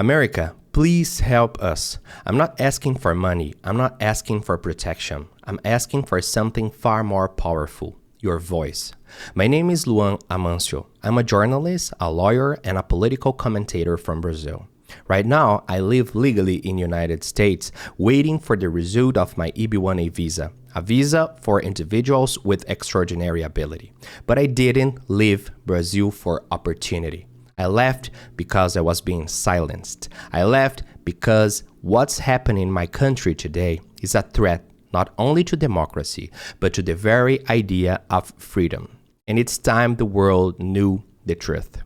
America, please help us. I'm not asking for money. I'm not asking for protection. I'm asking for something far more powerful, your voice. My name is Luan Amancio. I'm a journalist, a lawyer, and a political commentator from Brazil. Right now, I live legally in the United States, waiting for the result of my EB-1A visa, a visa for individuals with extraordinary ability. But I didn't leave Brazil for opportunity. I left because I was being silenced. I left because what's happening in my country today is a threat not only to democracy, but to the very idea of freedom. And it's time the world knew the truth.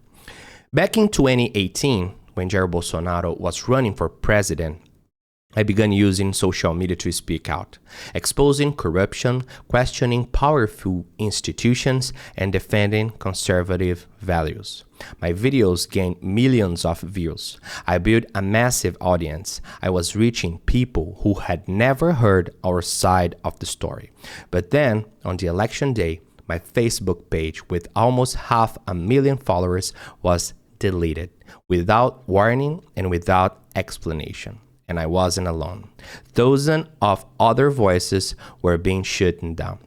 Back in 2018, when Jair Bolsonaro was running for president, I began using social media to speak out, exposing corruption, questioning powerful institutions, and defending conservative values. My videos gained millions of views. I built a massive audience. I was reaching people who had never heard our side of the story. But then, on the election day, my Facebook page with almost 500,000 followers was deleted, without warning and without explanation. And I wasn't alone. Dozens of other voices were being shut down.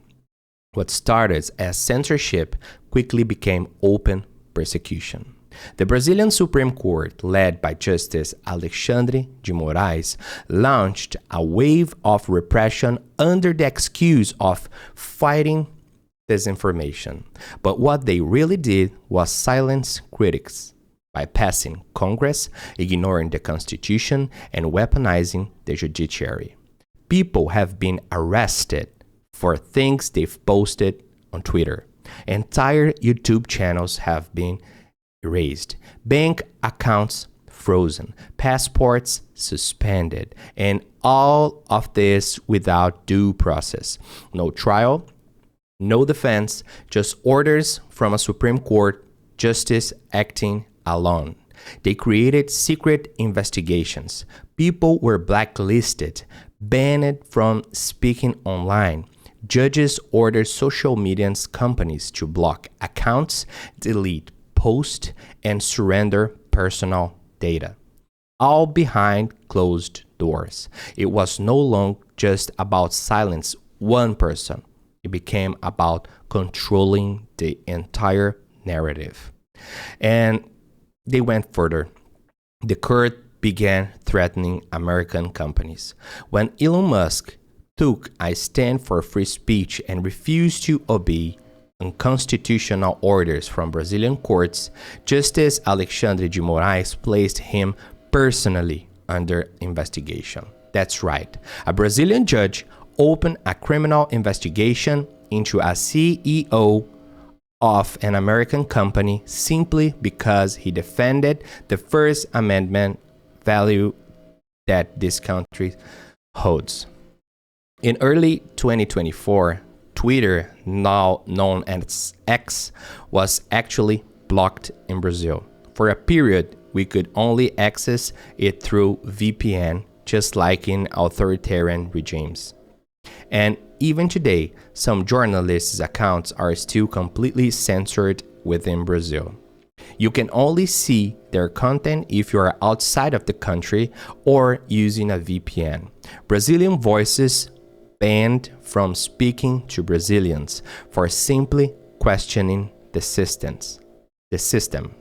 What started as censorship quickly became open persecution. The Brazilian Supreme Court, led by Justice Alexandre de Moraes, launched a wave of repression under the excuse of fighting disinformation. But what they really did was silence critics, bypassing Congress, ignoring the Constitution, and weaponizing the judiciary. People have been arrested for things they've posted on Twitter. Entire YouTube channels have been erased, bank accounts frozen, passports suspended, and all of this without due process. No trial, no defense, just orders from a Supreme Court justice acting alone. They created secret investigations. People were blacklisted, banned from speaking online. Judges ordered social media companies to block accounts, delete posts, and surrender personal data. All behind closed doors. It was no longer just about silence one person. It became about controlling the entire narrative. And they went further. The court began threatening American companies. When Elon Musk took a stand for free speech and refused to obey unconstitutional orders from Brazilian courts, Justice Alexandre de Moraes placed him personally under investigation. That's right. A Brazilian judge opened a criminal investigation into a CEO of an American company simply because he defended the First Amendment value that this country holds. In early 2024, Twitter, now known as X, was actually blocked in Brazil. For a period, we could only access it through VPN, just like in authoritarian regimes. And even today, some journalists' accounts are still completely censored within Brazil. You can only see their content if you are outside of the country or using a VPN. Brazilian voices banned from speaking to Brazilians for simply questioning the system.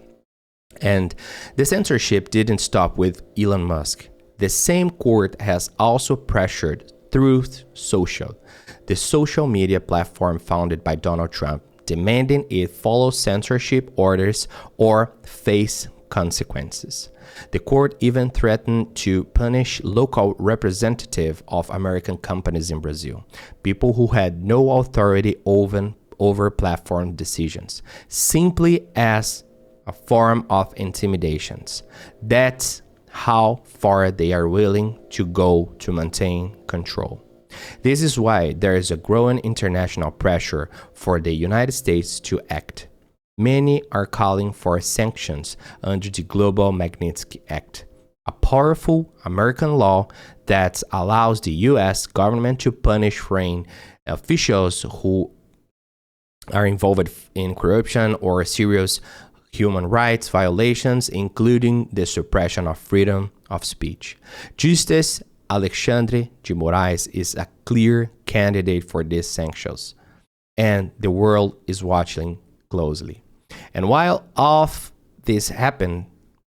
And the censorship didn't stop with Elon Musk. The same court has also pressured Truth Social, the social media platform founded by Donald Trump, demanding it follow censorship orders or face consequences. The court even threatened to punish local representatives of American companies in Brazil, people who had no authority over platform decisions, simply as a form of intimidations. That's how far they are willing to go to maintain control. This is why there is a growing international pressure for the United States to act. Many are calling for sanctions under the Global Magnitsky Act, a powerful American law that allows the U.S. government to punish foreign officials who are involved in corruption or serious human rights violations, including the suppression of freedom of speech. Justice Alexandre de Moraes is a clear candidate for these sanctions, and the world is watching closely. And while all of this happened,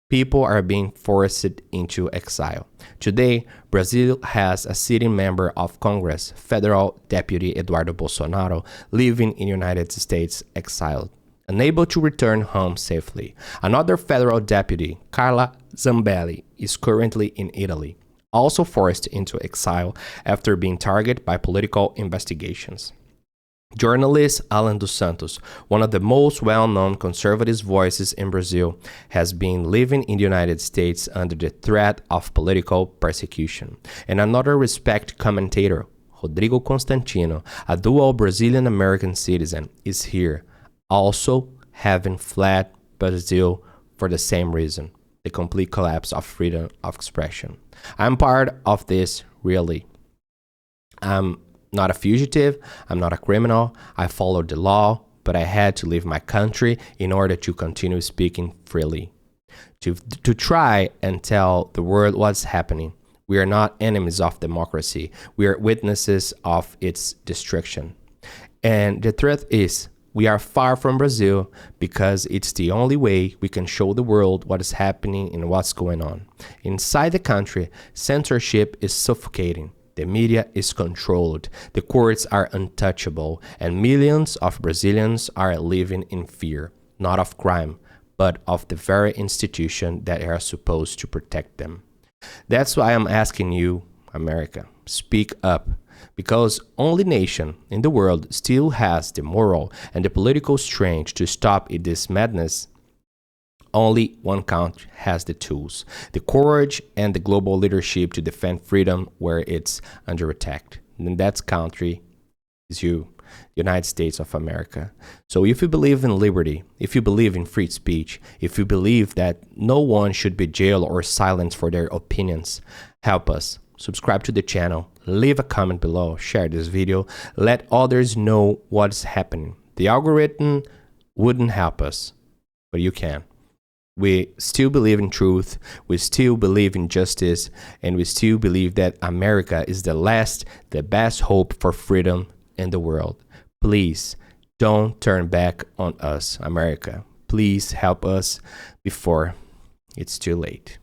people are being forced into exile. Today, Brazil has a sitting member of Congress, Federal Deputy Eduardo Bolsonaro, living in the United States exiled, unable to return home safely. Another federal deputy, Carla Zambelli, is currently in Italy, also forced into exile after being targeted by political investigations. Journalist Alan dos Santos, one of the most well-known conservative voices in Brazil, has been living in the United States under the threat of political persecution. And another respected commentator, Rodrigo Constantino, a dual Brazilian-American citizen, is here, also having fled Brazil for the same reason, the complete collapse of freedom of expression. I'm part of this, really. I'm not a fugitive, I'm not a criminal, I followed the law, but I had to leave my country in order to continue speaking freely. To try and tell the world what's happening. We are not enemies of democracy, we are witnesses of its destruction. And the truth is, we are far from Brazil because it's the only way we can show the world what is happening and what's going on. Inside the country, censorship is suffocating. The media is controlled, the courts are untouchable, and millions of Brazilians are living in fear, not of crime, but of the very institution that are supposed to protect them. That's why I'm asking you, America, speak up, because only nation in the world still has the moral and the political strength to stop this madness. Only one country has the tools, the courage, and the global leadership to defend freedom where it's under attack. And that country is you, the United States of America. So if you believe in liberty, if you believe in free speech, if you believe that no one should be jailed or silenced for their opinions, help us. Subscribe to the channel, leave a comment below, share this video, let others know what's happening. The algorithm wouldn't help us, but you can. We still believe in truth, we still believe in justice, and we still believe that America is the best hope for freedom in the world. Please don't turn back on us, America. Please help us before it's too late.